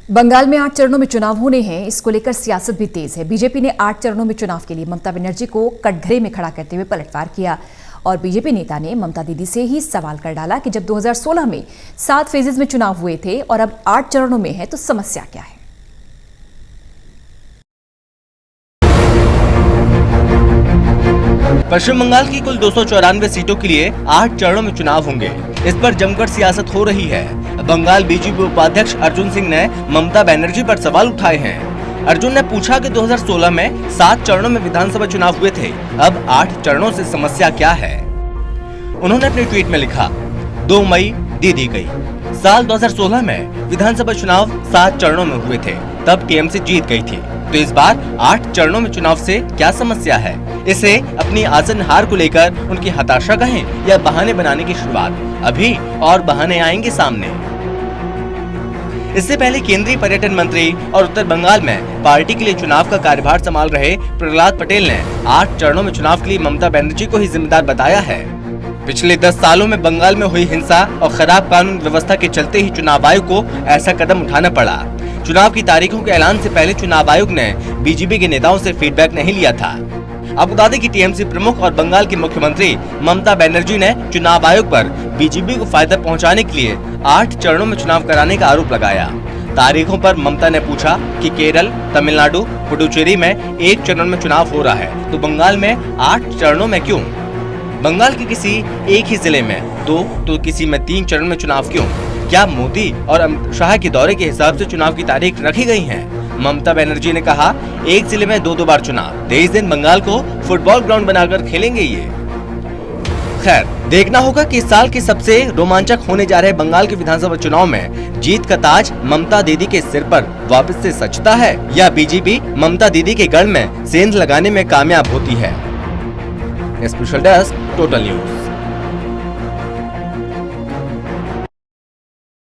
बंगाल में 8 चरणों में चुनाव होने हैं, इसको लेकर सियासत भी तेज है। बीजेपी ने 8 चरणों में चुनाव के लिए ममता बनर्जी को कटघरे में खड़ा करते हुए पलटवार किया और बीजेपी नेता ने ममता दीदी से ही सवाल कर डाला कि जब 2016 में 7 फेजेज में चुनाव हुए थे और अब 8 चरणों में है तो समस्या क्या है। पश्चिम बंगाल की कुल 294 सीटों के लिए 8 चरणों में चुनाव होंगे। इस पर जमकर सियासत हो रही है। बंगाल बीजेपी उपाध्यक्ष अर्जुन सिंह ने ममता बनर्जी पर सवाल उठाए हैं। अर्जुन ने पूछा कि 2016 में 7 चरणों में विधानसभा चुनाव हुए थे, अब 8 चरणों से समस्या क्या है। उन्होंने अपने ट्वीट में लिखा, 2 मई दीदी गई। साल 2016 में विधानसभा चुनाव 7 चरणों में हुए थे, तब टीएमसी जीत गई थी, तो इस बार 8 चरणों में चुनाव से क्या समस्या है। इसे अपनी आसन हार को लेकर उनकी हताशा कहें या बहाने बनाने की शुरुआत, अभी और बहाने आएंगे सामने। इससे पहले केंद्रीय पर्यटन मंत्री और उत्तर बंगाल में पार्टी के लिए चुनाव का कार्यभार संभाल रहे प्रहलाद पटेल ने 8 चरणों में चुनाव के लिए ममता बनर्जी को ही जिम्मेदार बताया है। पिछले 10 सालों में बंगाल में हुई हिंसा और खराब कानून व्यवस्था के चलते ही चुनाव आयोग को ऐसा कदम उठाना पड़ा। चुनाव की तारीखों के ऐलान से पहले चुनाव आयोग ने बीजेपी के नेताओं से फीडबैक नहीं लिया था। आपको बता दें कि टीएमसी प्रमुख और बंगाल की मुख्यमंत्री ममता बनर्जी ने चुनाव आयोग पर बीजेपी को फायदा पहुंचाने के लिए 8 चरणों में चुनाव कराने का आरोप लगाया। तारीखों पर ममता ने पूछा कि केरल, तमिलनाडु, पुडुचेरी में 1 चरण में चुनाव हो रहा है, तो बंगाल में 8 चरणों में क्यों? बंगाल के किसी एक ही जिले में 2 तो किसी में 3 चरण में चुनाव क्यों? क्या मोदी और अमित शाह के दौरे के हिसाब से चुनाव की तारीख रखी गई है? ममता बनर्जी ने कहा, एक जिले में 2 बार चुनाव, 23 दिन बंगाल को फुटबॉल ग्राउंड बनाकर खेलेंगे ये। खैर, देखना होगा कि इस साल के सबसे रोमांचक होने जा रहे बंगाल के विधानसभा चुनाव में जीत का ताज ममता दीदी के सिर पर वापस से सजता है या बीजेपी ममता दीदी के गढ़ में सेंध लगाने में कामयाब होती है। Special desk, total news.